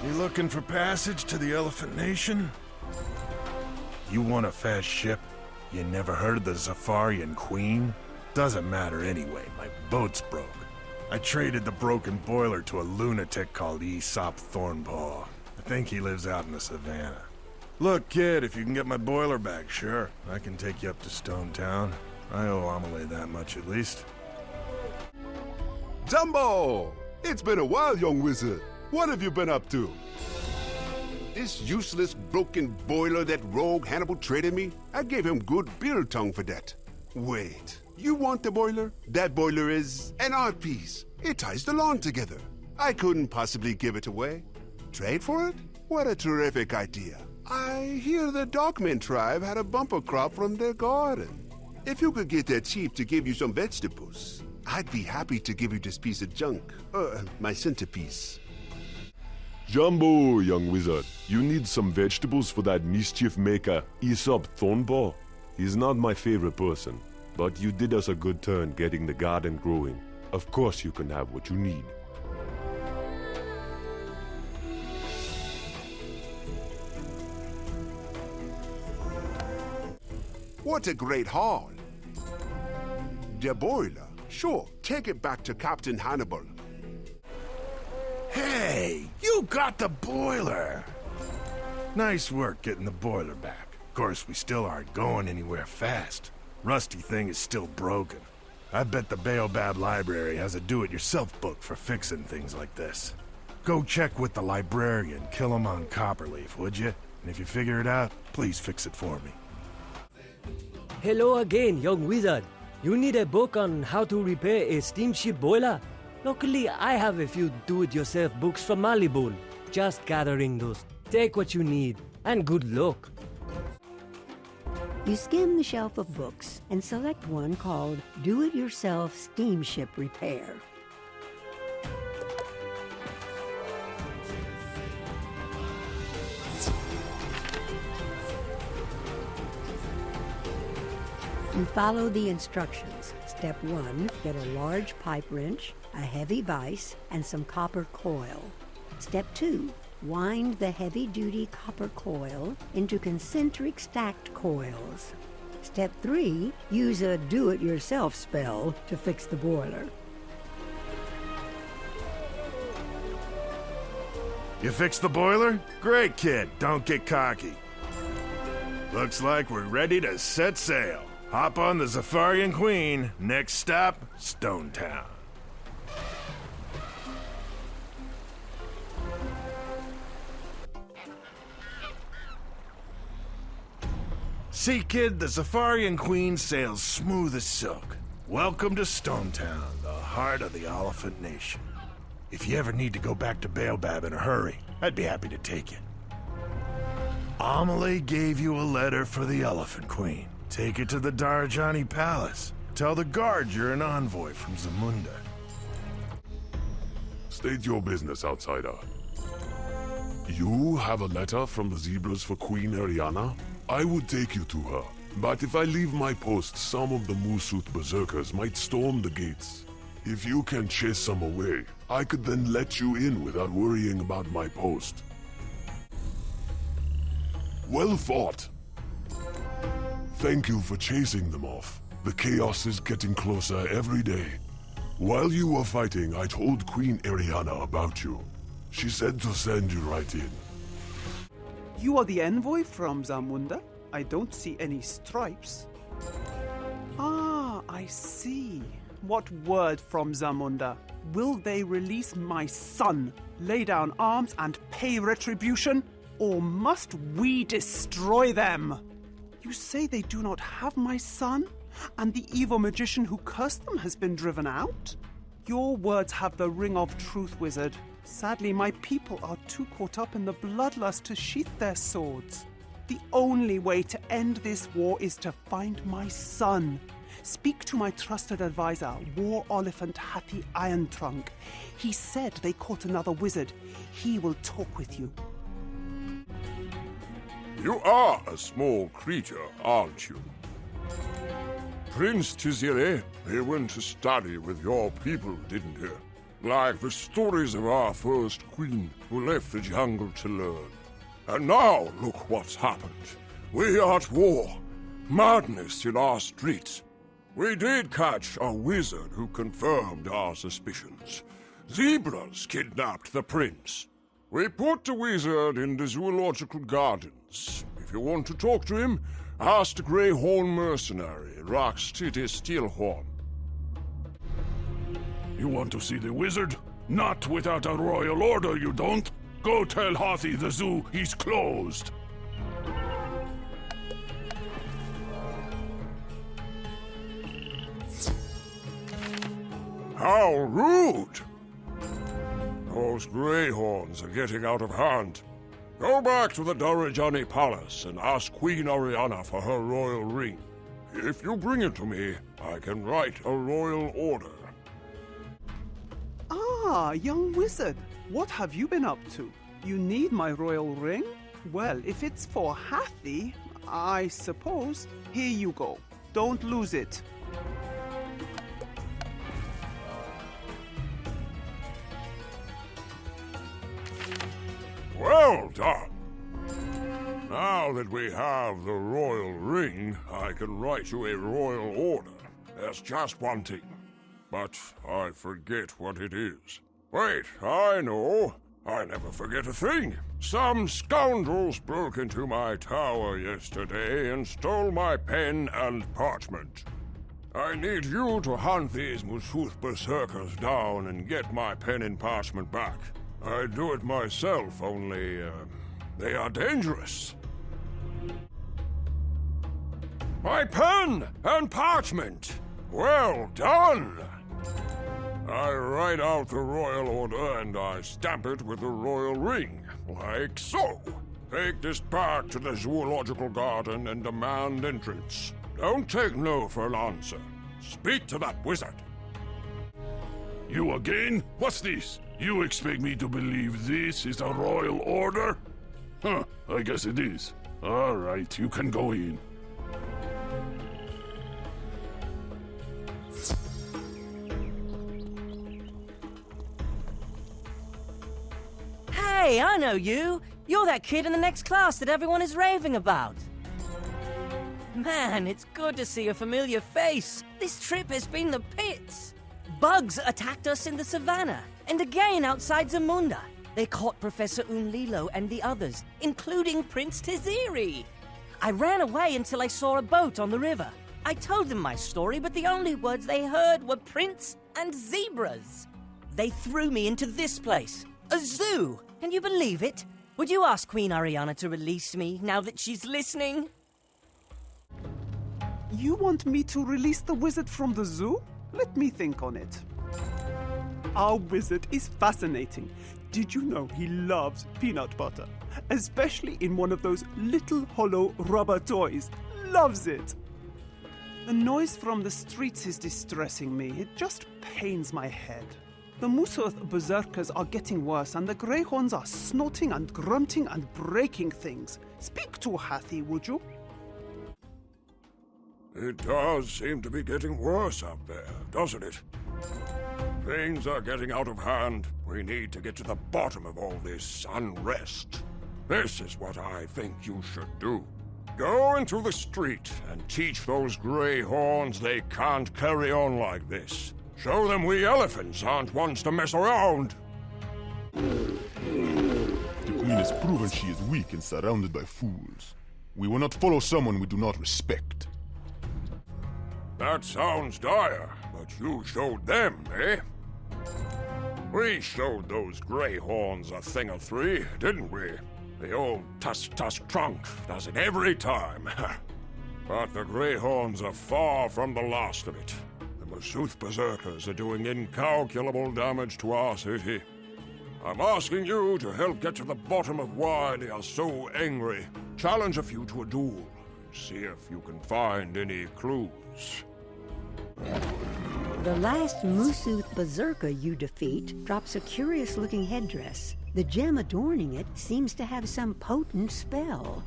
You looking for passage to the Elephant Nation? You want a fast ship? You never heard of the Zafarian Queen? Doesn't matter anyway, my boat's broke. I traded the broken boiler to a lunatic called Aesop Thornpaw. I think he lives out in the savannah. Look, kid, if you can get my boiler back, sure. I can take you up to Stone Town. I owe Amelie that much at least. Jumbo! It's been a while, young wizard. What have you been up to? This useless broken boiler that rogue Hannibal traded me? I gave him good beer tongue for that. Wait, you want the boiler? That boiler is an art piece. It ties the lawn together. I couldn't possibly give it away. Trade for it? What a terrific idea. I hear the Dogman tribe had a bumper crop from their garden. If you could get that chief to give you some vegetables, I'd be happy to give you this piece of junk. My centerpiece. Jumbo, young wizard, you need some vegetables for that mischief maker, Aesop Thornpaw. He's not my favorite person, but you did us a good turn getting the garden growing. Of course you can have what you need. What a great haul. The boiler. Sure, take it back to Captain Hannibal. Hey, you got the boiler! Nice work getting the boiler back. Of course, we still aren't going anywhere fast. Rusty thing is still broken. I bet the Baobab Library has a do-it-yourself book for fixing things like this. Go check with the librarian, kill him on Copperleaf, would you? And if you figure it out, please fix it for me. Hello again, young wizard. You need a book on how to repair a steamship boiler? Luckily, I have a few do-it-yourself books from Malibu. Just gathering those. Take what you need, and good luck. You skim the shelf of books and select one called Do-It-Yourself Steamship Repair. You follow the instructions. Step 1, get a large pipe wrench, a heavy vise, and some copper coil. Step 2, wind the heavy-duty copper coil into concentric stacked coils. Step 3, use a do-it-yourself spell to fix the boiler. You fixed the boiler? Great, kid. Don't get cocky. Looks like we're ready to set sail. Hop on the Zafarian Queen. Next stop, Stone Town. See, kid, the Zafarian Queen sails smooth as silk. Welcome to Stone Town, the heart of the Elephant Nation. If you ever need to go back to Baobab in a hurry, I'd be happy to take you. Amelie gave you a letter for the Elephant Queen. Take it to the Darajani Palace. Tell the guard you're an envoy from Zamunda. State your business, outsider. You have a letter from the Zebras for Queen Ariana? I would take you to her, but if I leave my post, some of the Musut berserkers might storm the gates. If you can chase some away, I could then let you in without worrying about my post. Well fought. Thank you for chasing them off. The chaos is getting closer every day. While you were fighting, I told Queen Ariana about you. She said to send you right in. You are the envoy from Zamunda? I don't see any stripes. Ah, I see. What word from Zamunda? Will they release my son, lay down arms and pay retribution? Or must we destroy them? You say they do not have my son? And the evil magician who cursed them has been driven out? Your words have the ring of truth, wizard. Sadly, my people are too caught up in the bloodlust to sheath their swords. The only way to end this war is to find my son. Speak to my trusted advisor, War Oliphant Hathi Iron Trunk. He said they caught another wizard. He will talk with you. You are a small creature, aren't you? Prince Tizire, he went to study with your people, didn't he? like the stories of our first queen who left the jungle to learn. And now look what's happened. We are at war. Madness in our streets. We did catch a wizard who confirmed our suspicions. Zebras kidnapped the prince. We put the wizard in the zoological gardens. If you want to talk to him, ask the Greyhorn mercenary, Rock City Steelhorn. You want to see the wizard? Not without a royal order, you don't. Go tell Hathi the zoo he's closed. How rude! Those Greyhorns are getting out of hand. Go back to the Darajani Palace and ask Queen Ariana for her royal ring. If you bring it to me, I can write a royal order. Ah, young wizard, what have you been up to? You need my royal ring? Well, if it's for Hathi, I suppose. Here you go. Don't lose it. Well done! Now that we have the royal ring, I can write you a royal order. There's just one thing, but I forget what it is. Wait, I know. I never forget a thing. Some scoundrels broke into my tower yesterday and stole my pen and parchment. I need you to hunt these Musuth berserkers down and get my pen and parchment back. I'd do it myself, only, they are dangerous. My pen and parchment! Well done! I write out the royal order and I stamp it with the royal ring, like so. Take this back to the zoological garden and demand entrance. Don't take no for an answer. Speak to that wizard. You again? What's this? You expect me to believe this is a royal order? Huh, I guess it is. All right, you can go in. Hey, I know you! You're that kid in the next class that everyone is raving about! Man, it's good to see a familiar face! This trip has been the pits! Bugs attacked us in the savannah, and again outside Zamunda. They caught Professor Unlilo and the others, including Prince Tiziri. I ran away until I saw a boat on the river. I told them my story, but the only words they heard were prince and zebras. They threw me into this place, a zoo! Can you believe it? Would you ask Queen Ariana to release me now that she's listening? You want me to release the wizard from the zoo? Let me think on it. Our wizard is fascinating. Did you know he loves peanut butter? Especially in one of those little hollow rubber toys. Loves it! The noise from the streets is distressing me. It just pains my head. The Musuth berserkers are getting worse, and the Greyhorns are snorting and grunting and breaking things. Speak to Hathi, would you? It does seem to be getting worse out there, doesn't it? Things are getting out of hand. We need to get to the bottom of all this unrest. This is what I think you should do. Go into the street and teach those Greyhorns they can't carry on like this. Show them we elephants aren't ones to mess around. The Queen has proven she is weak and surrounded by fools. We will not follow someone we do not respect. That sounds dire, but you showed them, eh? We showed those Greyhorns a thing or three, didn't we? The old tusk trunk does it every time. But the Greyhorns are far from the last of it. The Musuth berserkers are doing incalculable damage to our city. I'm asking you to help get to the bottom of why they are so angry. Challenge a few to a duel. See if you can find any clues. The last Musuth berserker you defeat drops a curious-looking headdress. The gem adorning it seems to have some potent spell.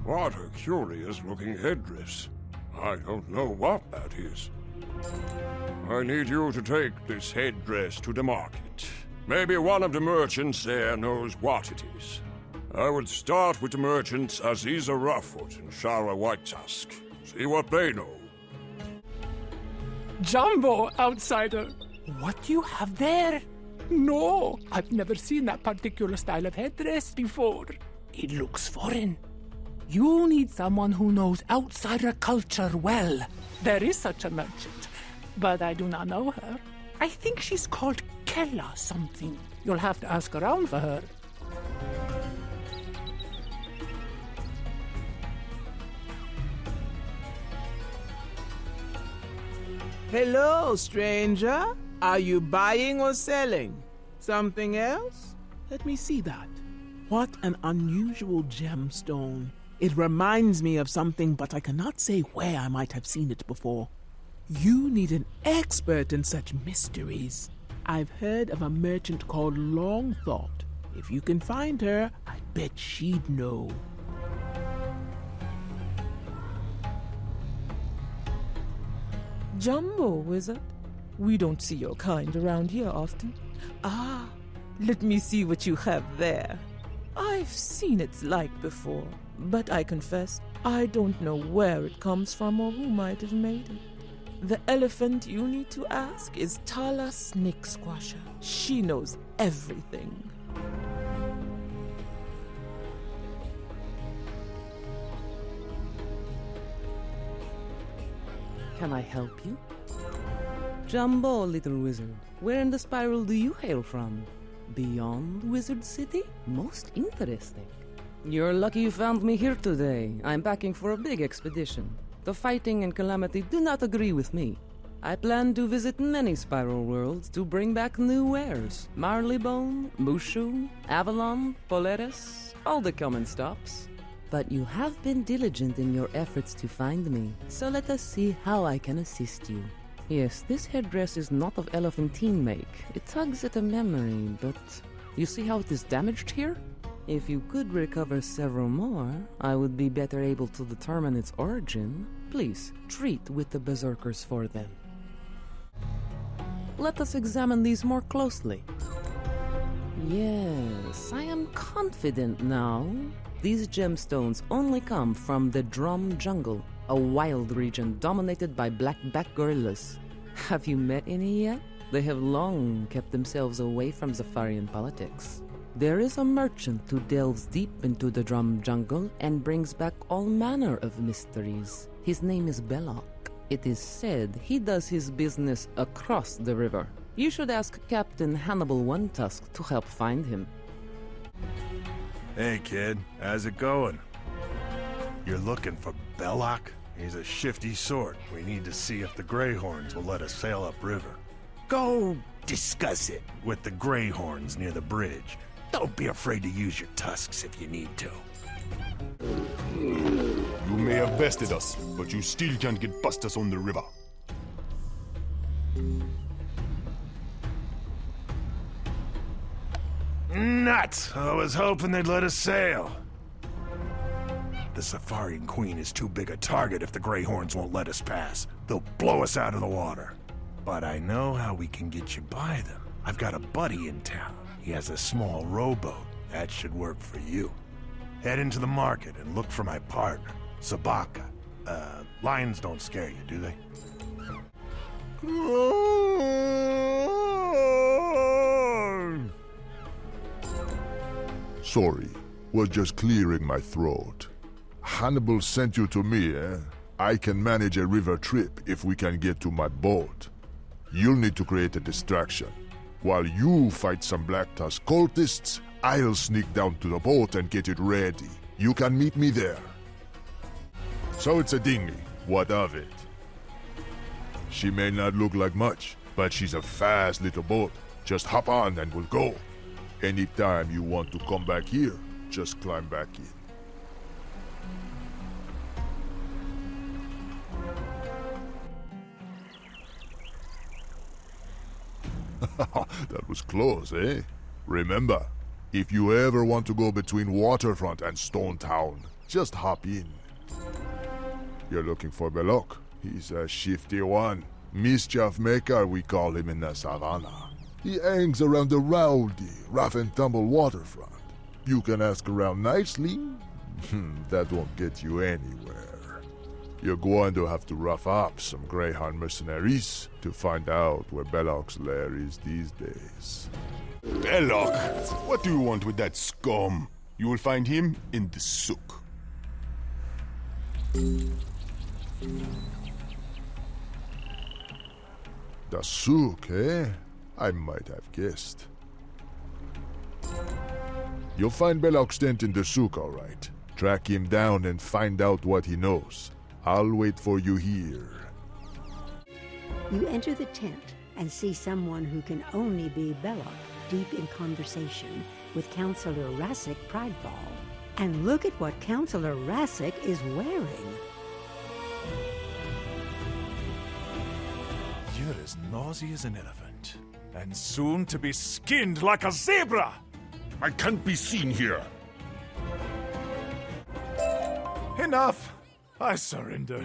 What a curious-looking headdress. I don't know what that is. I need you to take this headdress to the market. Maybe one of the merchants there knows what it is. I would start with the merchants Aziza Roughfoot and Shara Whitetusk. See what they know. Jumbo, outsider! What do you have there? No, I've never seen that particular style of headdress before. It looks foreign. You need someone who knows outsider culture well. There is such a merchant, but I do not know her. I think she's called Kella something. You'll have to ask around for her. Hello, stranger. Are you buying or selling? Something else? Let me see that. What an unusual gemstone. It reminds me of something, but I cannot say where I might have seen it before. You need an expert in such mysteries. I've heard of a merchant called Longthought. If you can find her, I bet she'd know. Jumbo, wizard. We don't see your kind around here often. Ah, let me see what you have there. I've seen its like before, but I confess, I don't know where it comes from or who might have made it. The elephant you need to ask is Tala Snake Squasher. She knows everything. Can I help you? Jumbo, little wizard. Where in the spiral do you hail from? Beyond Wizard City? Most interesting. You're lucky you found me here today. I'm packing for a big expedition. The fighting and calamity do not agree with me. I plan to visit many spiral worlds to bring back new wares. Marleybone, Mushu, Avalon, Polaris, all the common stops. But you have been diligent in your efforts to find me, so let us see how I can assist you. Yes, this headdress is not of elephantine make. It tugs at a memory, but you see how it is damaged here? If you could recover several more, I would be better able to determine its origin. Please, treat with the berserkers for them. Let us examine these more closely. Yes, I am confident now. These gemstones only come from the Drum Jungle, a wild region dominated by blackback gorillas. Have you met any yet? They have long kept themselves away from Zafarian politics. There is a merchant who delves deep into the Drum Jungle and brings back all manner of mysteries. His name is Belloc. It is said he does his business across the river. You should ask Captain Hannibal One Tusk to help find him. Hey, kid. How's it going? You're looking for Belloc? He's a shifty sort. We need to see if the Greyhorns will let us sail upriver. Go discuss it with the Greyhorns near the bridge. Don't be afraid to use your tusks if you need to. You may have bested us, but you still can't get past us on the river. Nuts! I was hoping they'd let us sail. The Zafarian Queen is too big a target if the Greyhorns won't let us pass. They'll blow us out of the water. But I know how we can get you by them. I've got a buddy in town. He has a small rowboat. That should work for you. Head into the market and look for my partner, Sabaka. Lions don't scare you, do they? Sorry, was just clearing my throat. Hannibal sent you to me, eh? I can manage a river trip if we can get to my boat. You'll need to create a distraction. While you fight some Black Tusk cultists, I'll sneak down to the boat and get it ready. You can meet me there. So it's a dinghy. What of it? She may not look like much, but she's a fast little boat. Just hop on and we'll go. Anytime you want to come back here, just climb back in. That was close, eh? Remember, if you ever want to go between Waterfront and Stone Town, Just hop in. You're looking for Belok. He's a shifty one. Mischief maker, we call him in the savannah. He hangs around the rowdy, rough and tumble waterfront. You can ask around nicely. That won't get you anywhere. You're going to have to rough up some Greyhound mercenaries to find out where Belloc's lair is these days. Belloc! What do you want with that scum? You will find him in the souk. The souk, eh? I might have guessed. You'll find Belloc's tent in the souk, all right. Track him down and find out what he knows. I'll wait for you here. You enter the tent and see someone who can only be Belloc, deep in conversation with Counselor Rassic Pridefall. And look at what Counselor Rassic is wearing. You're as noisy as an elephant, and soon to be skinned like a zebra! I can't be seen here. Enough! I surrender.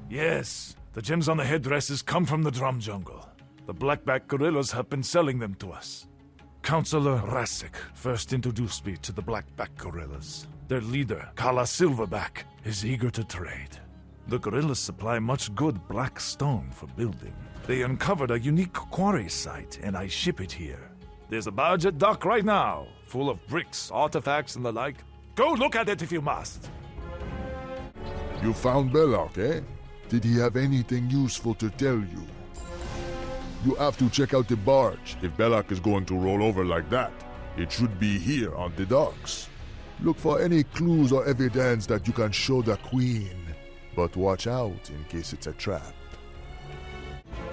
Yes, the gems on the headdresses come from the drum jungle. The blackback gorillas have been selling them to us. Counselor Rassic first introduced me to the blackback gorillas. Their leader, Kala Silverback, is eager to trade. The gorillas supply much good black stone for building. They uncovered a unique quarry site, and I ship it here. There's a barge at dock right now, full of bricks, artifacts, and the like. Go look at it if you must. You found Belloc, eh? Did he have anything useful to tell you? You have to check out the barge. If Belloc is going to roll over like that, it should be here on the docks. Look for any clues or evidence that you can show the Queen. But watch out in case it's a trap.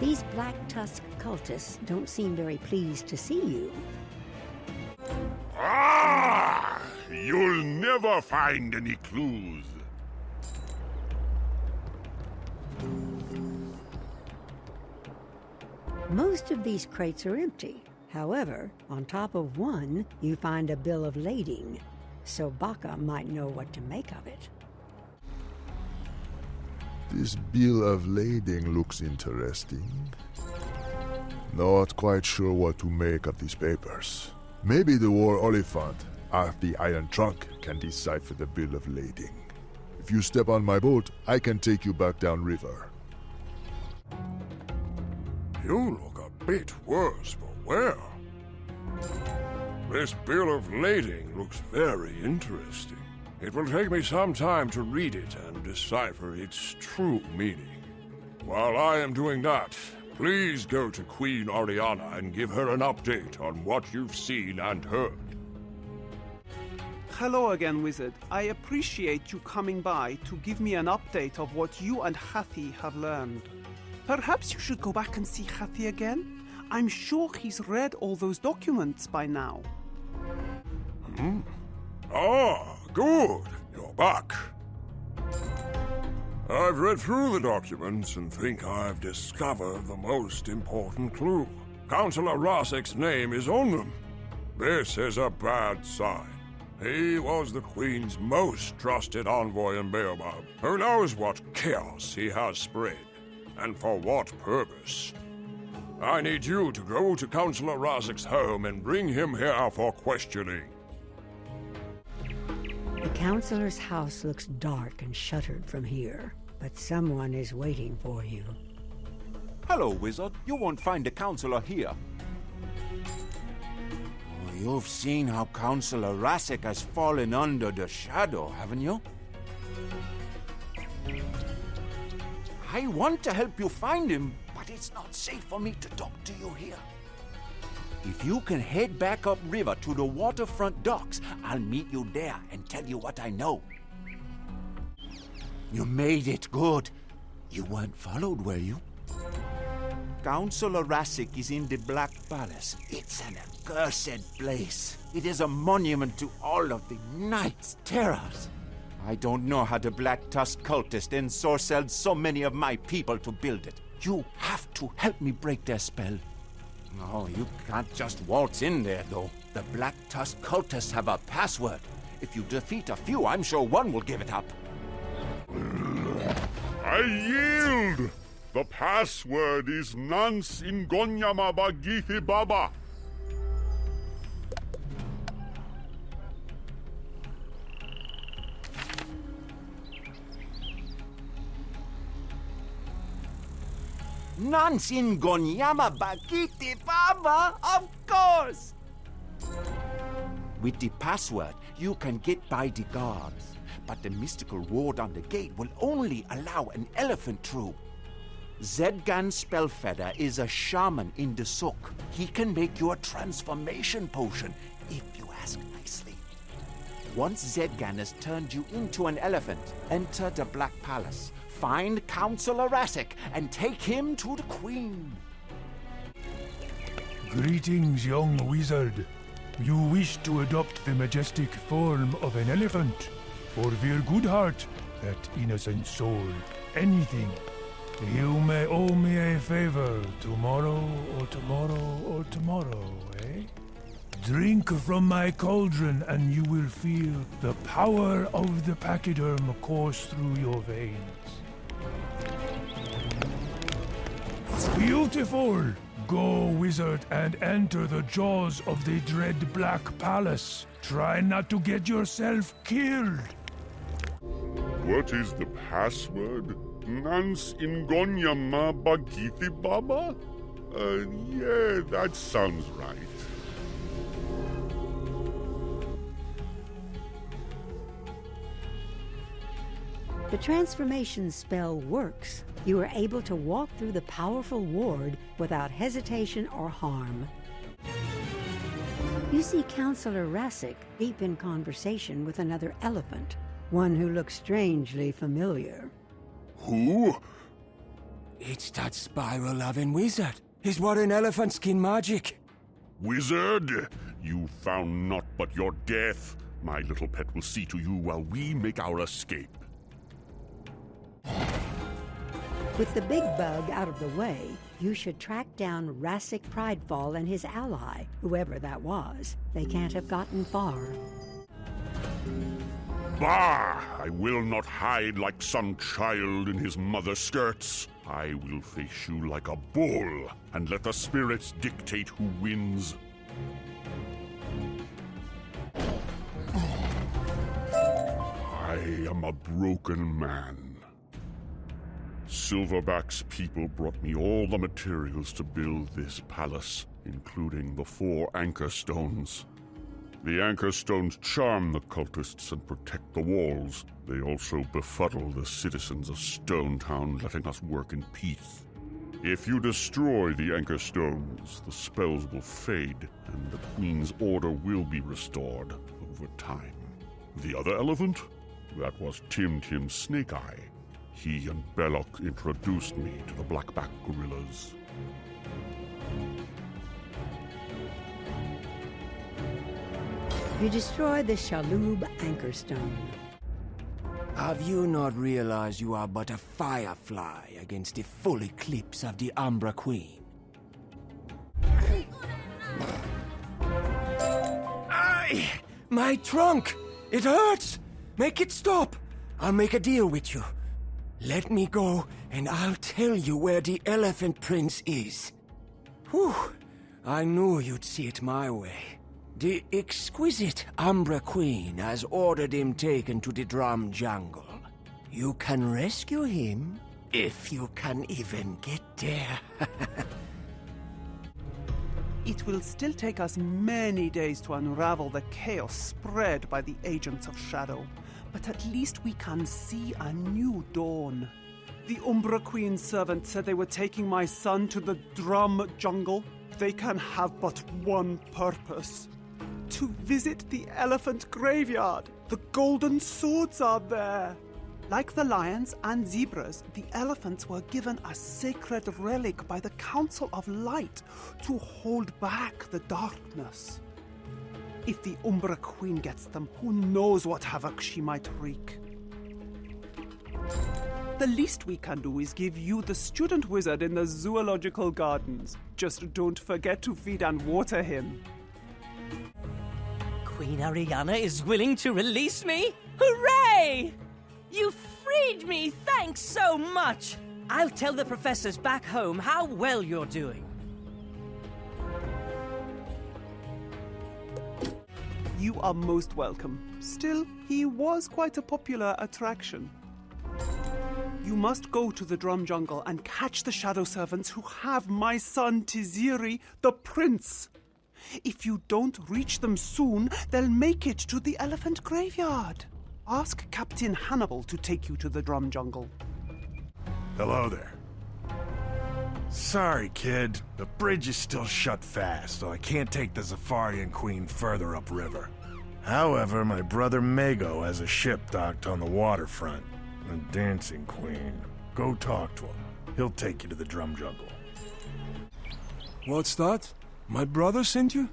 These Black Tusk cultists don't seem very pleased to see you. Ah! You'll never find any clues. Most of these crates are empty. However, on top of one, you find a bill of lading. So Baka might know what to make of it. This bill of lading looks interesting. Not quite sure what to make of these papers. Maybe the war Oliphant, at the Iron Trunk, can decipher the bill of lading. If you step on my boat, I can take you back downriver. You look a bit worse for wear. This bill of lading looks very interesting. It will take me some time to read it and decipher its true meaning. While I am doing that, please go to Queen Oriana and give her an update on what you've seen and heard. Hello again, Wizard. I appreciate you coming by to give me an update of what you and Hathi have learned. Perhaps you should go back and see Hathi again? I'm sure he's read all those documents by now. Ah, good. You're back. I've read through the documents and think I've discovered the most important clue. Counselor Rassic's name is on them. This is a bad sign. He was the Queen's most trusted envoy in Baobab. Who knows what chaos he has spread, and for what purpose. I need you to go to Counselor Rassic's home and bring him here for questioning. The counselor's house looks dark and shuttered from here, but someone is waiting for you. Hello, Wizard. You won't find the counselor here. Oh, you've seen how Counselor Rassic has fallen under the shadow, haven't you? I want to help you find him, but it's not safe for me to talk to you here. If you can head back upriver to the waterfront docks, I'll meet you there and tell you what I know. You made it good. You weren't followed, were you? Counselor Rassic is in the Black Palace. It's an accursed place. It is a monument to all of the Knight's terrors. I don't know how the Black Tusk cultists ensorcelled so many of my people to build it. You have to help me break their spell. No, you can't just waltz in there, though. The Black Tusk cultists have a password. If you defeat a few, I'm sure one will give it up. I yield! The password is Nance Ingonyama Bagithi Baba. Nance Ingonyama Bagiti Baba, of course! With the password, you can get by the guards, but the mystical ward on the gate will only allow an elephant through. Zedgan Spellfeather is a shaman in the Sook. He can make you a transformation potion, if you ask nicely. Once Zedgan has turned you into an elephant, enter the Black Palace, find Counselor Rassic, and take him to the Queen. Greetings, young wizard. You wish to adopt the majestic form of an elephant? For your good heart, that innocent soul, anything. You may owe me a favor tomorrow or tomorrow or tomorrow, eh? Drink from my cauldron and you will feel the power of the pachyderm course through your veins. Beautiful! Go, wizard, and enter the jaws of the dread Black Palace. Try not to get yourself killed. What is the password? Nance Ingonyama Bagithi Baba? Yeah, that sounds right. The transformation spell works. You are able to walk through the powerful ward without hesitation or harm. You see Counselor Rassic deep in conversation with another elephant, one who looks strangely familiar. Who? It's that spiral-loving wizard. He's wearing elephant skin magic. Wizard, you found naught but your death. My little pet will see to you while we make our escape. With the big bug out of the way, you should track down Rassic Pridefall and his ally, whoever that was. They can't have gotten far. Bah! I will not hide like some child in his mother's skirts. I will face you like a bull and let the spirits dictate who wins. I am a broken man. Silverback's people brought me all the materials to build this palace, including the 4 anchor stones. The anchor stones charm the cultists and protect the walls. They also befuddle the citizens of Stone Town, letting us work in peace. If you destroy the anchor stones, the spells will fade, and the Queen's order will be restored over time. The other elephant? That was Tim Snake Eye. He and Belloc introduced me to the blackback gorillas. You destroy the Shalub Anchor Stone. Have you not realized you are but a firefly against the full eclipse of the Umbra Queen? Aye! My trunk! It hurts! Make it stop! I'll make a deal with you. Let me go, and I'll tell you where the Elephant Prince is. Whew! I knew you'd see it my way. The exquisite Umbra Queen has ordered him taken to the Drum Jungle. You can rescue him, if you can even get there. It will still take us many days to unravel the chaos spread by the agents of Shadow, but at least we can see a new dawn. The Umbra Queen's servant said they were taking my son to the Drum Jungle. They can have but one purpose: to visit the elephant graveyard. The golden swords are there. Like the lions and zebras, the elephants were given a sacred relic by the Council of Light to hold back the darkness. If the Umbra Queen gets them, who knows what havoc she might wreak. The least we can do is give you the student wizard in the zoological gardens. Just don't forget to feed and water him. Queen Ariana is willing to release me? Hooray! You freed me! Thanks so much! I'll tell the professors back home how well you're doing. You are most welcome. Still, he was quite a popular attraction. You must go to the Drum Jungle and catch the Shadow Servants who have my son Tiziri, the prince. If you don't reach them soon, they'll make it to the elephant graveyard. Ask Captain Hannibal to take you to the Drum Jungle. Hello there. Sorry, kid. The bridge is still shut fast, so I can't take the Zafarian Queen further upriver. However, my brother Mago has a ship docked on the waterfront. The Dancing Queen. Go talk to him. He'll take you to the Drum Jungle. What's that? My brother sent you?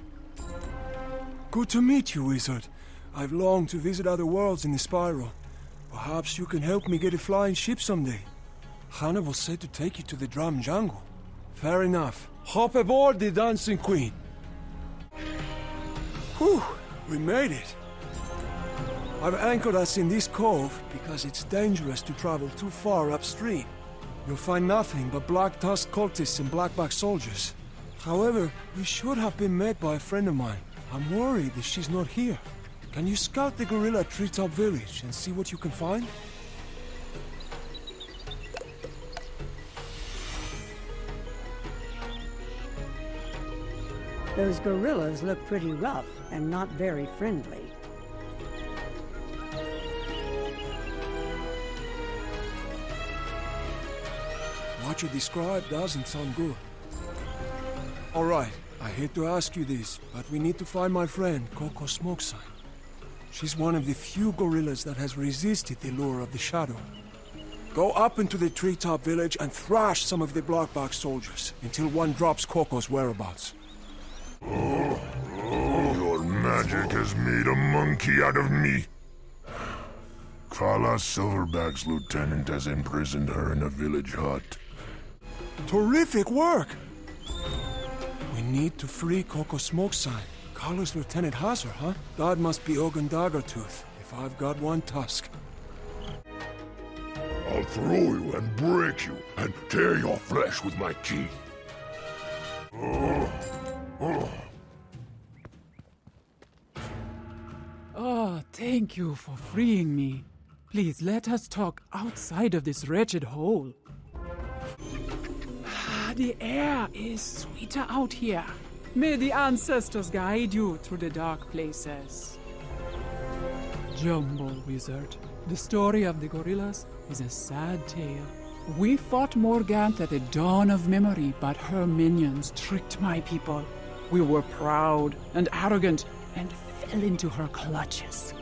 Good to meet you, Wizard. I've longed to visit other worlds in the Spiral. Perhaps you can help me get a flying ship someday. Hannibal said to take you to the Drum Jungle. Fair enough. Hop aboard the Dancing Queen. Whew, we made it. I've anchored us in this cove because it's dangerous to travel too far upstream. You'll find nothing but black tusk cultists and blackback soldiers. However, we should have been met by a friend of mine. I'm worried that she's not here. Can you scout the gorilla treetop village and see what you can find? Those gorillas look pretty rough and not very friendly. What you described doesn't sound good. All right, I hate to ask you this, but we need to find my friend, Coco Smokesign. She's one of the few gorillas that has resisted the lure of the shadow. Go up into the treetop village and thrash some of the blockback soldiers until one drops Coco's whereabouts. Your magic has made a monkey out of me. Kala Silverback's lieutenant has imprisoned her in a village hut. Terrific work! We need to free Coco Smokesign. Kala's lieutenant has her, huh? That must be Ogun Daggertooth, if I've got one tusk. I'll throw you and break you and tear your flesh with my teeth. Oh, thank you for freeing me. Please let us talk outside of this wretched hole. The air is sweeter out here. May the ancestors guide you through the dark places. Jumbo Wizard, the story of the gorillas is a sad tale. We fought Morgant at the dawn of memory, but her minions tricked my people. We were proud and arrogant and fell into her clutches.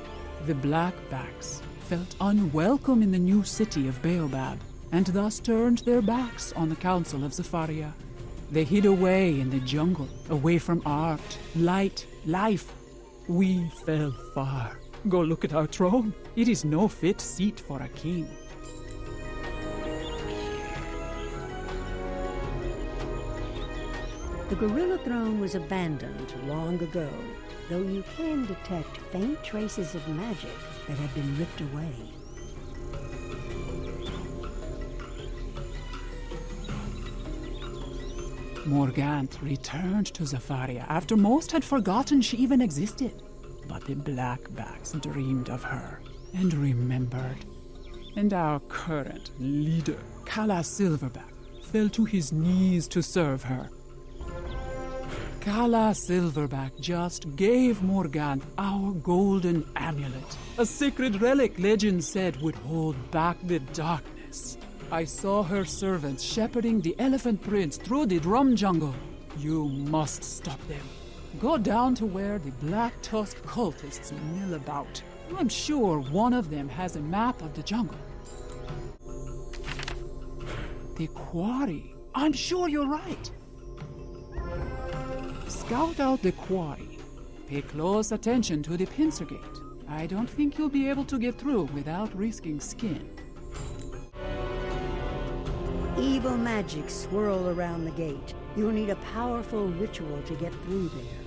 The Blackbacks felt unwelcome in the new city of Baobab, and thus turned their backs on the Council of Zafaria. They hid away in the jungle, away from art, light, life. We fell far. Go look at our throne. It is no fit seat for a king. The gorilla throne was abandoned long ago, though you can detect faint traces of magic that have been ripped away. Morgant returned to Zafaria after most had forgotten she even existed. But the Blackbacks dreamed of her and remembered. And our current leader, Kala Silverback, fell to his knees to serve her. Kala Silverback just gave Morgant our golden amulet, a sacred relic legend said would hold back the darkness. I saw her servants shepherding the Elephant Prince through the Drum Jungle. You must stop them. Go down to where the Black Tusk cultists mill about. I'm sure one of them has a map of the jungle. The quarry. I'm sure you're right. Scout out the quarry. Pay close attention to the pincer gate. I don't think you'll be able to get through without risking skin. Evil magic swirl around the gate. You'll need a powerful ritual to get through there.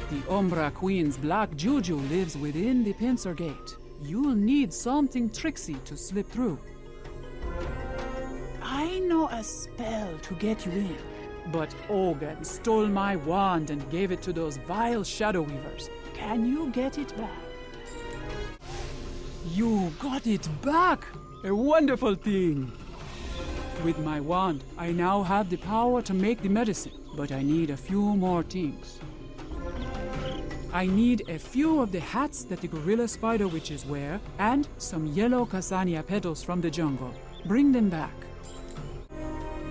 The Umbra Queen's black juju lives within the pincer gate. You'll need something tricksy to slip through. I know a spell to get you in, but Ogan stole my wand and gave it to those vile Shadow Weavers. Can you get it back? You got it back! A wonderful thing! With my wand, I now have the power to make the medicine, but I need a few more things. I need a few of the hats that the gorilla spider witches wear, and some yellow Cassania petals from the jungle. Bring them back.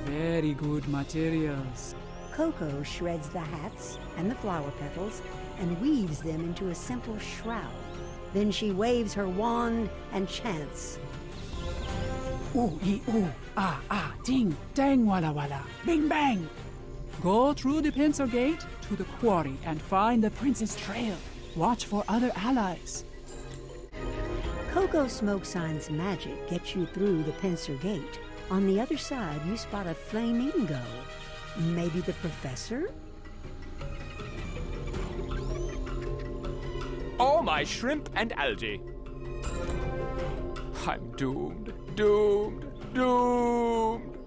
Very good materials. Coco shreds the hats and the flower petals and weaves them into a simple shroud. Then she waves her wand and chants. Ooh, ee, ooh, ah, ah, ding, dang, walla, walla, bing, bang. Go through the pincer gate to the quarry and find the prince's trail. Watch for other allies. Coco Smoke Sign's magic gets you through the pincer gate. On the other side, you spot a flamingo. Maybe the professor? Oh, my shrimp and algae. I'm doomed, doomed, doomed.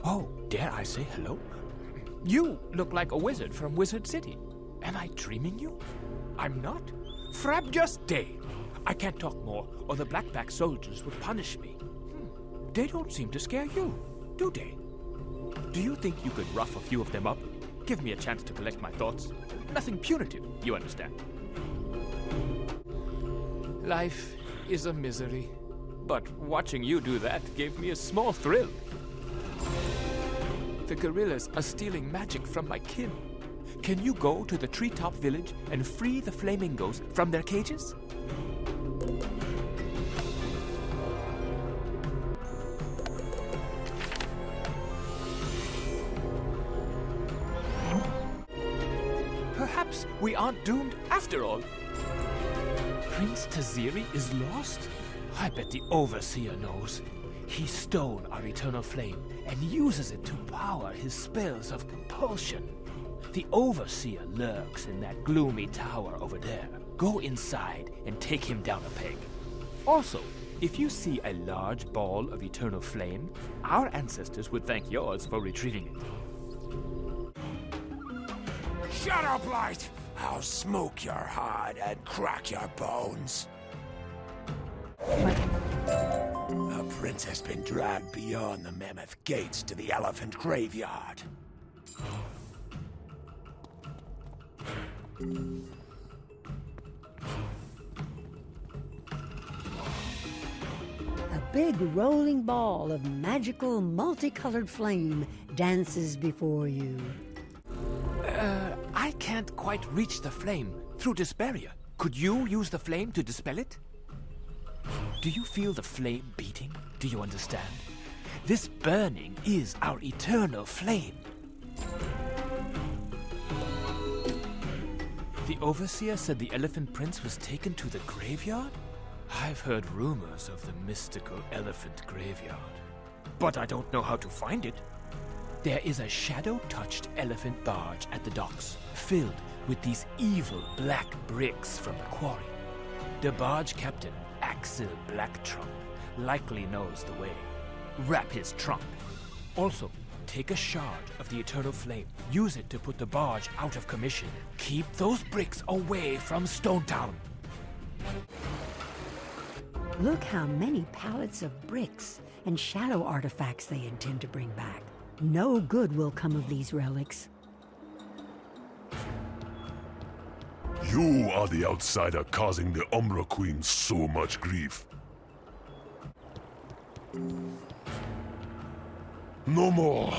Oh, dare I say hello? You look like a wizard from Wizard City. Am I dreaming you? I'm not. Frabjous day. I can't talk more, or the blackback soldiers would punish me. They don't seem to scare you, do they? Do you think you could rough a few of them up? Give me a chance to collect my thoughts. Nothing punitive, you understand. Life is a misery, but watching you do that gave me a small thrill. The gorillas are stealing magic from my kin. Can you go to the treetop village and free the flamingos from their cages? Perhaps we aren't doomed after all. Prince Taziri is lost? I bet the Overseer knows. He stole our eternal flame and uses it to power his spells of compulsion. The Overseer lurks in that gloomy tower over there. Go inside and take him down a peg. Also, if you see a large ball of eternal flame, our ancestors would thank yours for retrieving it. Shut up, Light! I'll smoke your hide and crack your bones. The prince has been dragged beyond the mammoth gates to the elephant graveyard. A big rolling ball of magical, multicolored flame dances before you. I can't quite reach the flame through this barrier. Could you use the flame to dispel it? Do you feel the flame beating? Do you understand? This burning is our eternal flame. The Overseer said the Elephant Prince was taken to the graveyard? I've heard rumors of the mystical elephant graveyard, but I don't know how to find it. There is a shadow-touched elephant barge at the docks, filled with these evil black bricks from the quarry. The barge captain, Axel Blacktrunk, likely knows the way. Wrap his trunk. Also, take a shard of the Eternal Flame. Use it to put the barge out of commission. Keep those bricks away from Stone Town. Look how many pallets of bricks and shadow artifacts they intend to bring back. No good will come of these relics. You are the outsider causing the Umbra Queen so much grief. No more.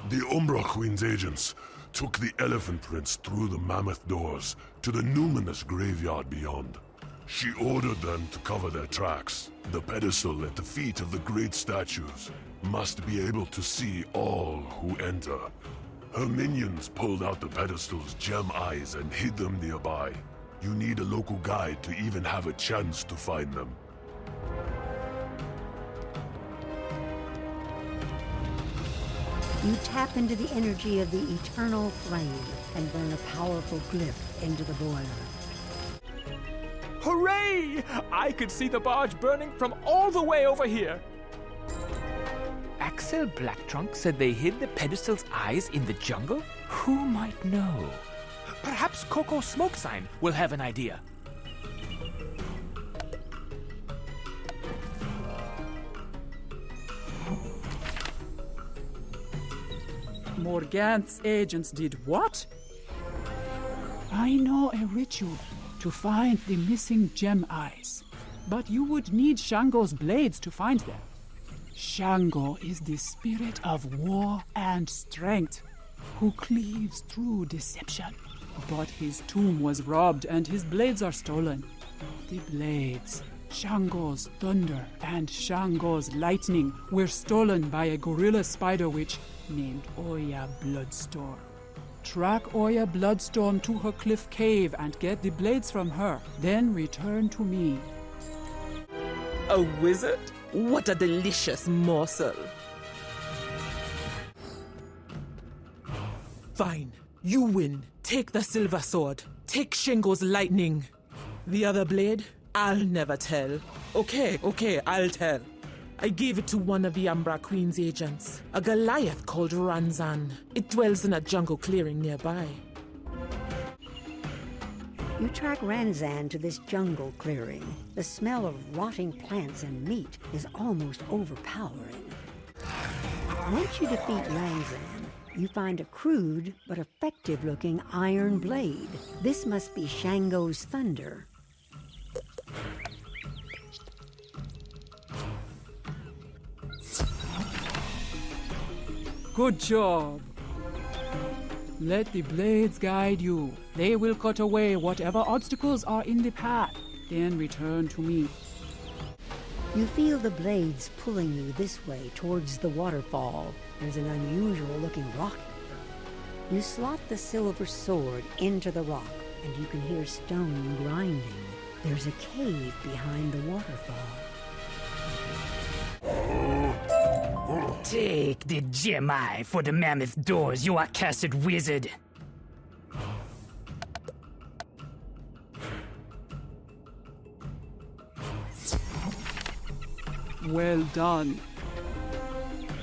The Umbra Queen's agents took the Elephant Prince through the mammoth doors to the numinous graveyard beyond. She ordered them to cover their tracks. The pedestal at the feet of the great statues must be able to see all who enter. Her minions pulled out the pedestal's gem eyes and hid them nearby. You need a local guide to even have a chance to find them. You tap into the energy of the eternal flame and burn a powerful glyph into the boiler. Hooray! I could see the barge burning from all the way over here. Axel Blacktrunk said they hid the pedestal's eyes in the jungle? Who might know? Perhaps Coco Smoke Sign will have an idea. Morganth's agents did what? I know a ritual to find the missing gem eyes, but you would need Shango's blades to find them. Shango is the spirit of war and strength, who cleaves through deception. But his tomb was robbed and his blades are stolen. The blades, Shango's thunder and Shango's lightning, were stolen by a gorilla spider witch named Oya Bloodstorm. Track Oya Bloodstorm to her cliff cave and get the blades from her, then return to me. A wizard? What a delicious morsel. Fine, you win. Take the silver sword. Take Shango's lightning. The other blade, I'll never tell. Okay, I'll tell. I gave it to one of the Umbra Queen's agents, a Goliath called Ranzan. It dwells in a jungle clearing nearby. You track Ranzan to this jungle clearing. The smell of rotting plants and meat is almost overpowering. Once you defeat Ranzan, you find a crude but effective-looking iron blade. This must be Shango's thunder. Good job. Let the blades guide you. They will cut away whatever obstacles are in the path. Then return to me. You feel the blades pulling you this way towards the waterfall. There's an unusual-looking rock. You slot the silver sword into the rock, and you can hear stone grinding. There's a cave behind the waterfall. Take the gem eye for the mammoth doors, you accursed wizard! Well done.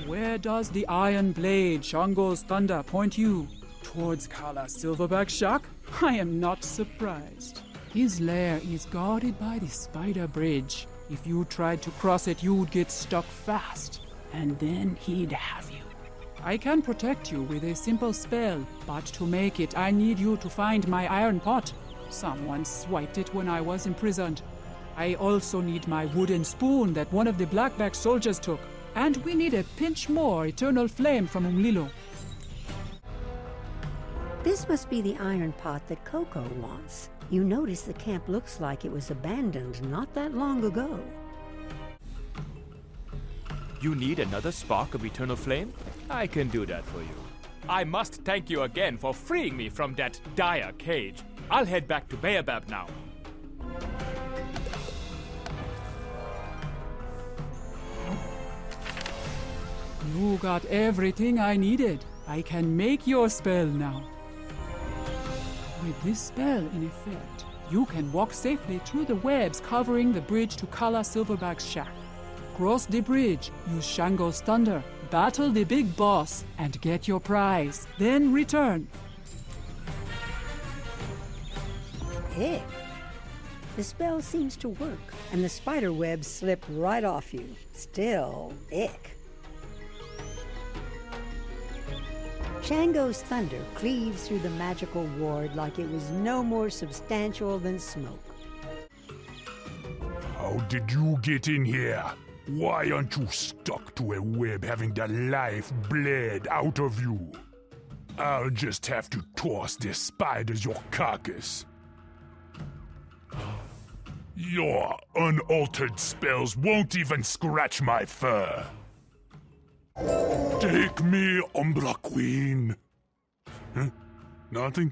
Where does the iron blade, Shango's thunder, point you? Towards Kala Silverback's shack? I am not surprised. His lair is guarded by the spider bridge. If you tried to cross it, you'd get stuck fast, and then he'd have you. I can protect you with a simple spell, but to make it, I need you to find my iron pot. Someone swiped it when I was imprisoned. I also need my wooden spoon that one of the Blackback soldiers took. And we need a pinch more eternal flame from Umlilo. This must be the iron pot that Coco wants. You notice the camp looks like it was abandoned not that long ago. You need another spark of eternal flame? I can do that for you. I must thank you again for freeing me from that dire cage. I'll head back to Baobab now. You got everything I needed. I can make your spell now. With this spell in effect, you can walk safely through the webs covering the bridge to Kala Silverback's shack. Cross the bridge, use Shango's thunder, battle the big boss, and get your prize. Then return. Ick. The spell seems to work, and the spider webs slip right off you. Still, ick. Shango's thunder cleaves through the magical ward like it was no more substantial than smoke. How did you get in here? Why aren't you stuck to a web having the life bled out of you? I'll just have to toss the spiders your carcass. Your unaltered spells won't even scratch my fur. Take me, Umbra Queen. Huh? Nothing?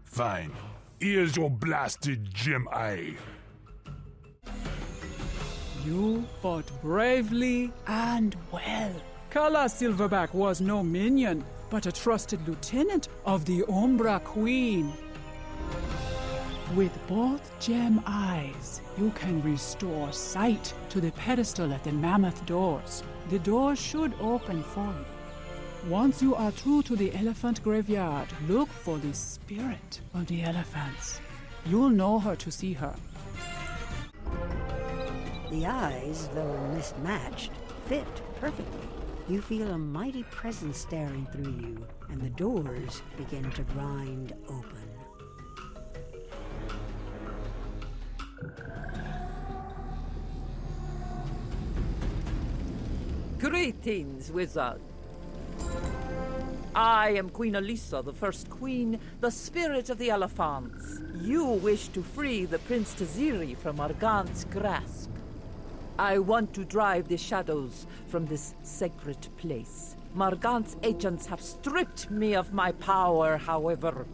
Fine. Here's your blasted gem eye. You fought bravely and well. Kala Silverback was no minion, but a trusted lieutenant of the Umbra Queen. With both gem eyes, you can restore sight to the pedestal at the Mammoth Doors. The doors should open for you. Once you are through to the elephant graveyard, look for the spirit of the elephants. You'll know her to see her. The eyes, though mismatched, fit perfectly. You feel a mighty presence staring through you, and the doors begin to grind open. Greetings, wizard. I am Queen Elisa, the first queen, the spirit of the elephants. You wish to free the Prince Taziri from Argant's grasp. I want to drive the shadows from this sacred place. Margant's agents have stripped me of my power, however.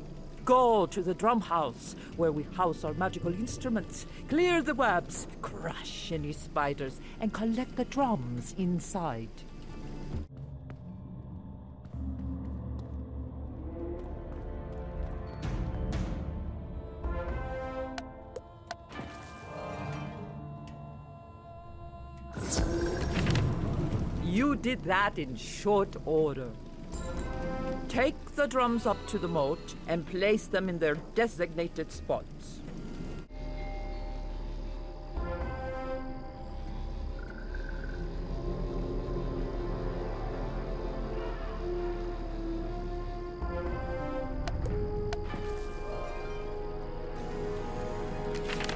Go to the drum house, where we house our magical instruments. Clear the webs, crush any spiders, and collect the drums inside. You did that in short order. Take the drums up to the moat and place them in their designated spots.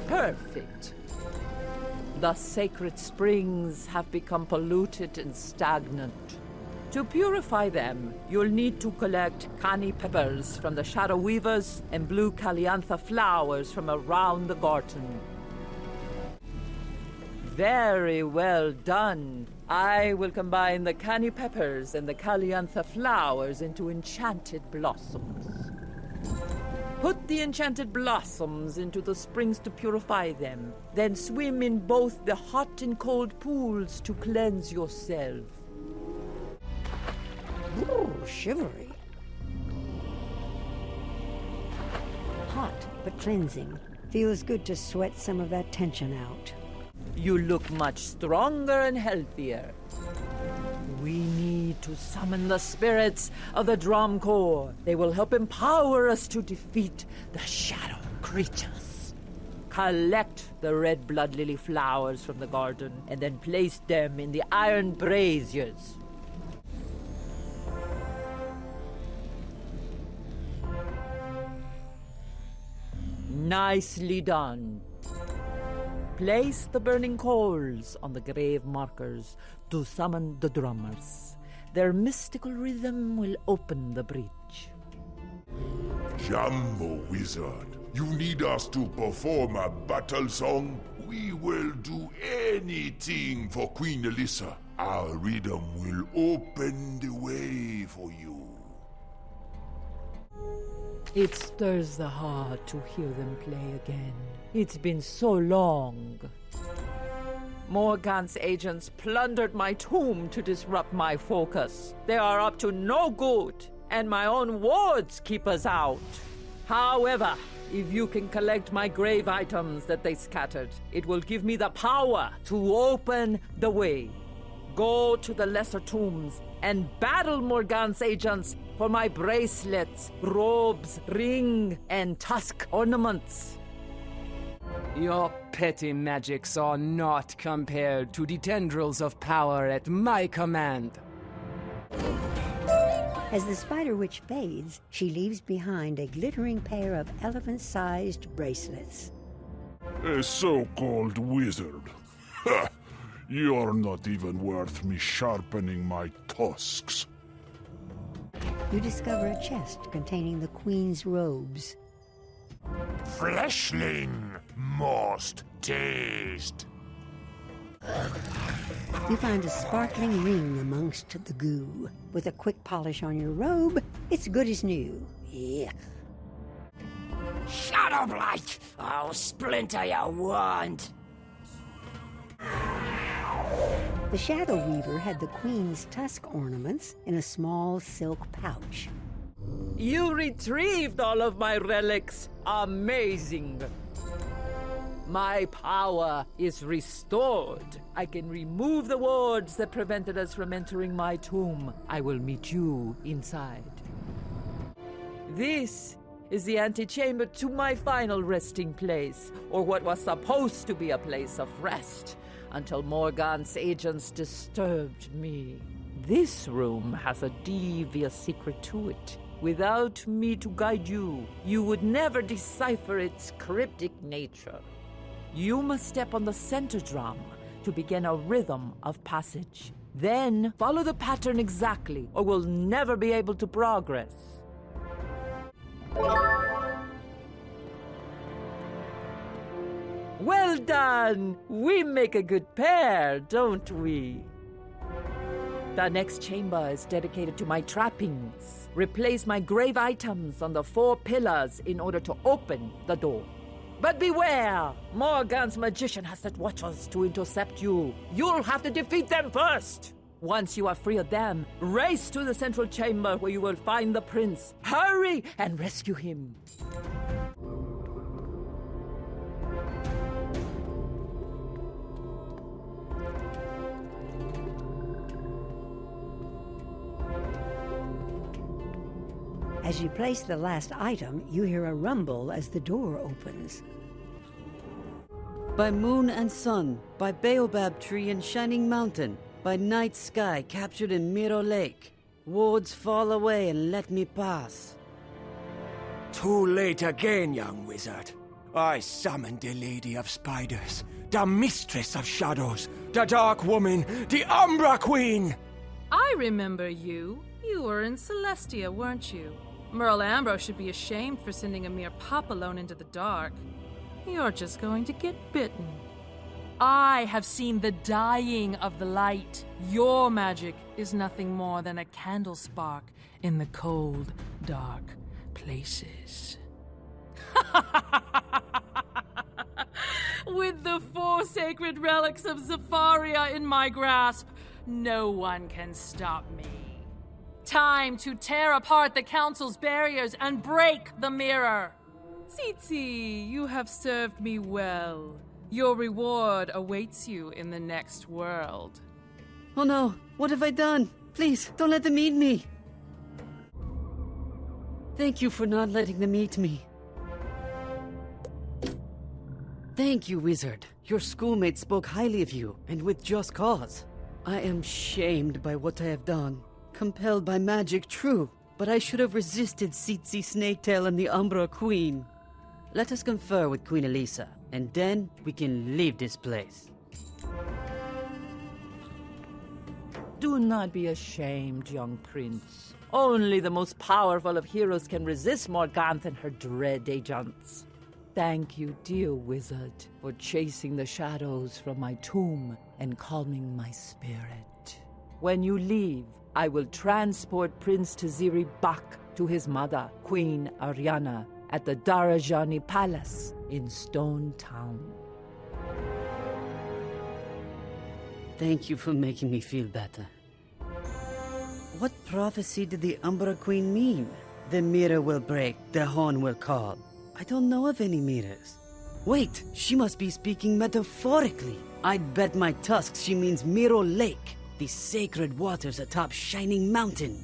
Perfect. The sacred springs have become polluted and stagnant. To purify them, you'll need to collect cani peppers from the Shadow Weavers and blue calliantha flowers from around the garden. Very well done. I will combine the cani peppers and the calliantha flowers into enchanted blossoms. Put the enchanted blossoms into the springs to purify them. Then swim in both the hot and cold pools to cleanse yourself. Ooh, shivery. Hot, but cleansing. Feels good to sweat some of that tension out. You look much stronger and healthier. We need to summon the spirits of the Drum Corps. They will help empower us to defeat the shadow creatures. Collect the red blood lily flowers from the garden and then place them in the iron braziers. Nicely done. Place the burning coals on the grave markers to summon the drummers. Their mystical rhythm will open the breach. Jumbo Wizard, you need us to perform a battle song? We will do anything for Queen Elisa. Our rhythm will open the way for you. It stirs the heart to hear them play again. It's been so long. Morgant's agents plundered my tomb to disrupt my focus. They are up to no good, and my own wards keep us out. However, if you can collect my grave items that they scattered, it will give me the power to open the way. Go to the lesser tombs and battle Morgant's agents for my bracelets, robes, ring, and tusk ornaments. Your petty magics are not compared to the tendrils of power at my command. As the Spider Witch fades, she leaves behind a glittering pair of elephant-sized bracelets. A so-called wizard. Ha! You're not even worth me sharpening my tusks. You discover a chest containing the Queen's robes. Fleshling, most taste. You find a sparkling ring amongst the goo. With a quick polish on your robe, it's good as new. Yuck. Shadow Blight! I'll splinter your wand! The Shadow Weaver had the Queen's tusk ornaments in a small silk pouch. You retrieved all of my relics. Amazing. My power is restored. I can remove the wards that prevented us from entering my tomb. I will meet you inside. This is the antechamber to my final resting place, or what was supposed to be a place of rest, until Morgant's agents disturbed me. This room has a devious secret to it. Without me to guide you, you would never decipher its cryptic nature. You must step on the center drum to begin a rhythm of passage. Then follow the pattern exactly, or we'll never be able to progress. Well done! We make a good pair, don't we? The next chamber is dedicated to my trappings. Replace my grave items on the 4 pillars in order to open the door. But beware! Morgan's magician has set watchers to intercept you. You'll have to defeat them first! Once you are free of them, race to the central chamber where you will find the prince. Hurry and rescue him! As you place the last item, you hear a rumble as the door opens. By moon and sun, by baobab tree and shining mountain, by night sky captured in Mirror Lake, wards fall away and let me pass. Too late again, young wizard. I summoned the Lady of Spiders, the Mistress of Shadows, the Dark Woman, the Umbra Queen! I remember you. You were in Celestia, weren't you? Merle Ambrose should be ashamed for sending a mere pup alone into the dark. You're just going to get bitten. I have seen the dying of the light. Your magic is nothing more than a candle spark in the cold, dark places. With the 4 sacred relics of Zafaria in my grasp, no one can stop me. Time to tear apart the Council's barriers and break the mirror. Tsitsi, you have served me well. Your reward awaits you in the next world. Oh no, what have I done? Please, don't let them eat me. Thank you for not letting them eat me. Thank you, Wizard. Your schoolmates spoke highly of you, and with just cause. I am shamed by what I have done. Compelled by magic, true, but I should have resisted Tsitsi Snaketail and the Umbra Queen. Let us confer with Queen Elisa, and then we can leave this place. Do not be ashamed, young prince. Only the most powerful of heroes can resist Morganthe and her dread agents. Thank you, dear wizard, for chasing the shadows from my tomb and calming my spirit. When you leave, I will transport Prince Taziri back to his mother, Queen Ariana, at the Darajani Palace in Stone Town. Thank you for making me feel better. What prophecy did the Umbra Queen mean? The mirror will break, the horn will call. I don't know of any mirrors. Wait, she must be speaking metaphorically. I'd bet my tusks she means Mirror Lake, the sacred waters atop Shining Mountain.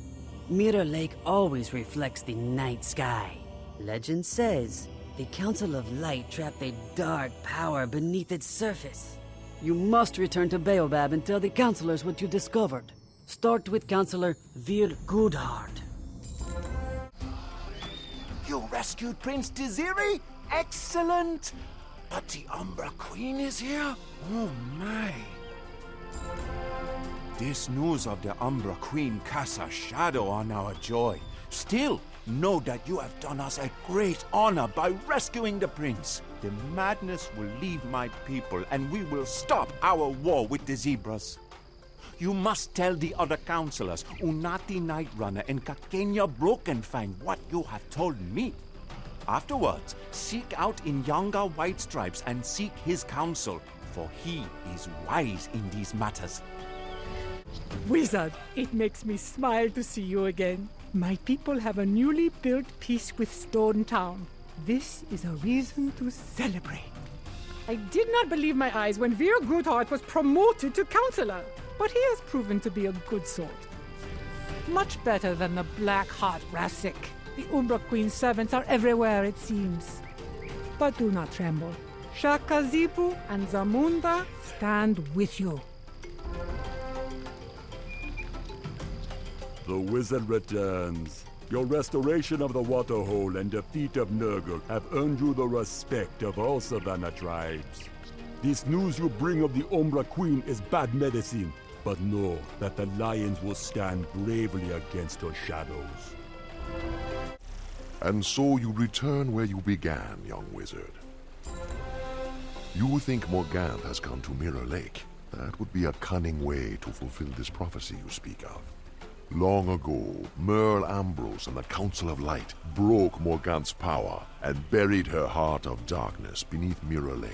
Mirror Lake always reflects the night sky. Legend says the Council of Light trapped a dark power beneath its surface. You must return to Baobab and tell the counselors what you discovered. Start with Counselor Vir Goodheart. You rescued Prince Taziri? Excellent! But the Umbra Queen is here? Oh my. This news of the Umbra Queen casts a shadow on our joy. Still, know that you have done us a great honor by rescuing the prince. The madness will leave my people, and we will stop our war with the zebras. You must tell the other counselors, Unati Nightrunner and Kakenya Brokenfang, what you have told me. Afterwards, seek out Inyanga White Stripes and seek his counsel, for he is wise in these matters. Wizard, it makes me smile to see you again. My people have a newly built peace with Stone Town. This is a reason to celebrate. I did not believe my eyes when Vir Goodheart was promoted to counselor, but he has proven to be a good sort. Much better than the black-heart Rasik. The Umbra Queen's servants are everywhere, it seems. But do not tremble. Shakazipu and Zamunda stand with you. The wizard returns. Your restoration of the water hole and defeat of Nurgle have earned you the respect of all Savannah tribes. This news you bring of the Umbra Queen is bad medicine, but know that the lions will stand bravely against her shadows. And so you return where you began, young wizard. You think Morganth has come to Mirror Lake. That would be a cunning way to fulfill this prophecy you speak of. Long ago, Merle Ambrose and the Council of Light broke Morganth's power and buried her heart of darkness beneath Mirror Lake.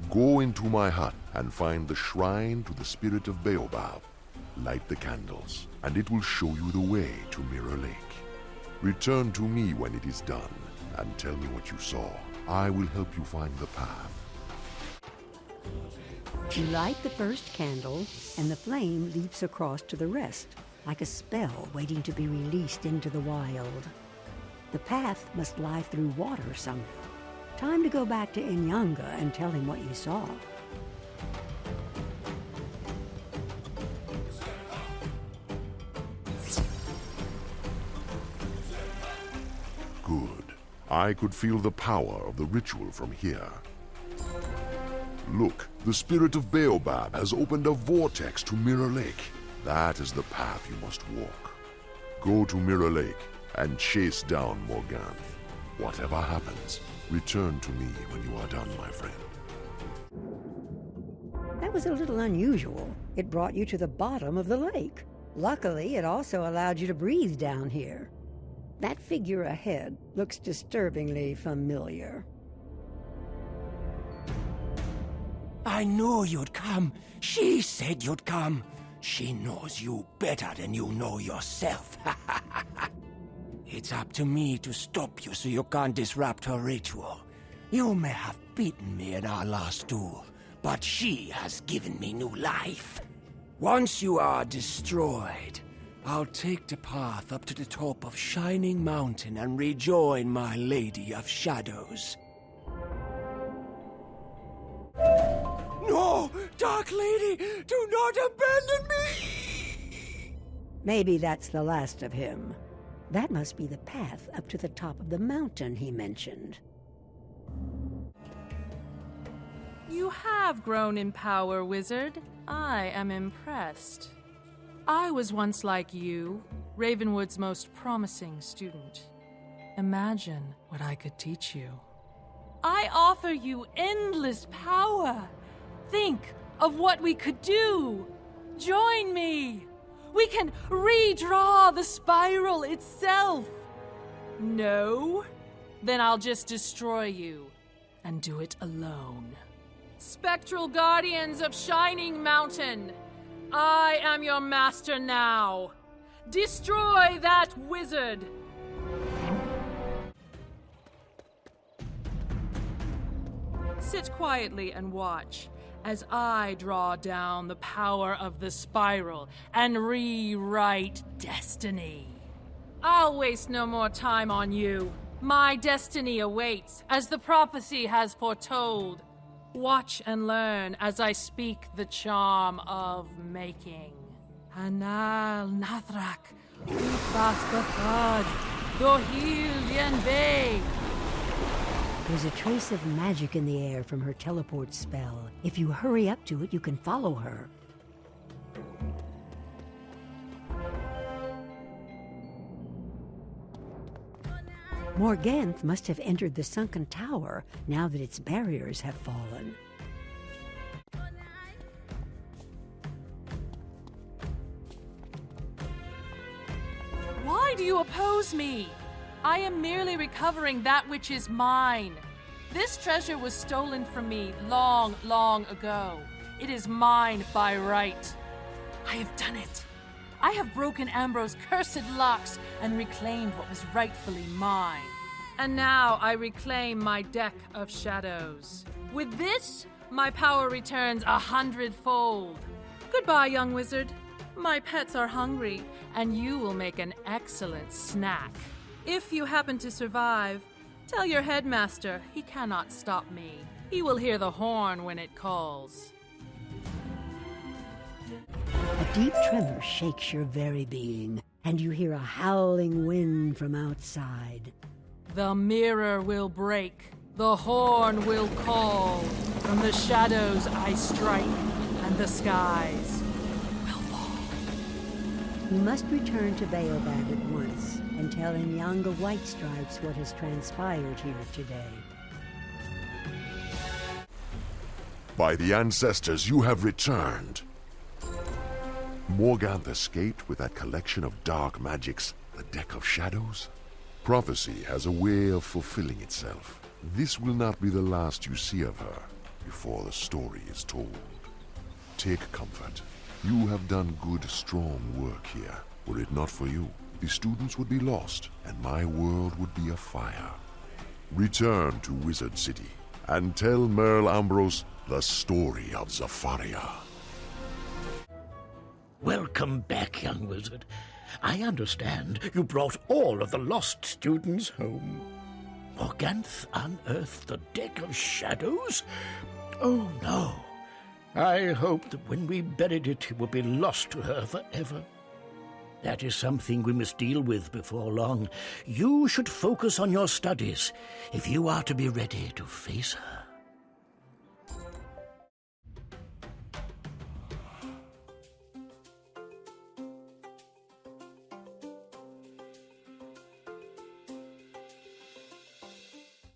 Go into my hut and find the shrine to the spirit of Baobab. Light the candles, and it will show you the way to Mirror Lake. Return to me when it is done, and tell me what you saw. I will help you find the path. You light the first candle, and the flame leaps across to the rest, like a spell waiting to be released into the wild. The path must lie through water somehow. Time to go back to Inyanga and tell him what you saw. Good. I could feel the power of the ritual from here. Look, the spirit of Baobab has opened a vortex to Mirror Lake. That is the path you must walk. Go to Mirror Lake and chase down Morganth. Whatever happens, return to me when you are done, my friend. That was a little unusual. It brought you to the bottom of the lake. Luckily, it also allowed you to breathe down here. That figure ahead looks disturbingly familiar. I knew you'd come. She said you'd come. She knows you better than you know yourself. It's up to me to stop you so you can't disrupt her ritual. You may have beaten me in our last duel, but she has given me new life. Once you are destroyed, I'll take the path up to the top of Shining Mountain and rejoin my Lady of Shadows. No! Dark Lady, do not abandon me! Maybe that's the last of him. That must be the path up to the top of the mountain he mentioned. You have grown in power, wizard. I am impressed. I was once like you, Ravenwood's most promising student. Imagine what I could teach you. I offer you endless power. Think of what we could do. Join me. We can redraw the spiral itself. No? Then I'll just destroy you and do it alone. Spectral guardians of Shining Mountain, I am your master now. Destroy that wizard. Sit quietly and watch as I draw down the power of the spiral and rewrite destiny. I'll waste no more time on you. My destiny awaits, as the prophecy has foretold. Watch and learn as I speak the charm of making. Hanal Nathrak, Uthras Dohil Yenbei. There's a trace of magic in the air from her teleport spell. If you hurry up to it, you can follow her. Morganth must have entered the sunken tower now that its barriers have fallen. Why do you oppose me? I am merely recovering that which is mine. This treasure was stolen from me long, long ago. It is mine by right. I have done it. I have broken Ambro's cursed locks and reclaimed what was rightfully mine. And now I reclaim my deck of shadows. With this, my power returns 100-fold. Goodbye, young wizard. My pets are hungry, and you will make an excellent snack. If you happen to survive, tell your headmaster he cannot stop me. He will hear the horn when it calls. A deep tremor shakes your very being, and you hear a howling wind from outside. The mirror will break. The horn will call. From the shadows I strike, and the skies will fall. You must return to Baobab at once and tell Nyanga White Stripes what has transpired here today. By the ancestors, you have returned. Morganth escaped with that collection of dark magics, the Deck of Shadows. Prophecy has a way of fulfilling itself. This will not be the last you see of her before the story is told. Take comfort. You have done good, strong work here. Were it not for you, the students would be lost, and my world would be afire. Return to Wizard City, and tell Merle Ambrose the story of Zafaria. Welcome back, young wizard. I understand you brought all of the lost students home. Morganth unearthed the Deck of Shadows? Oh, no. I hope that when we buried it, it will be lost to her forever. That is something we must deal with before long. You should focus on your studies if you are to be ready to face her.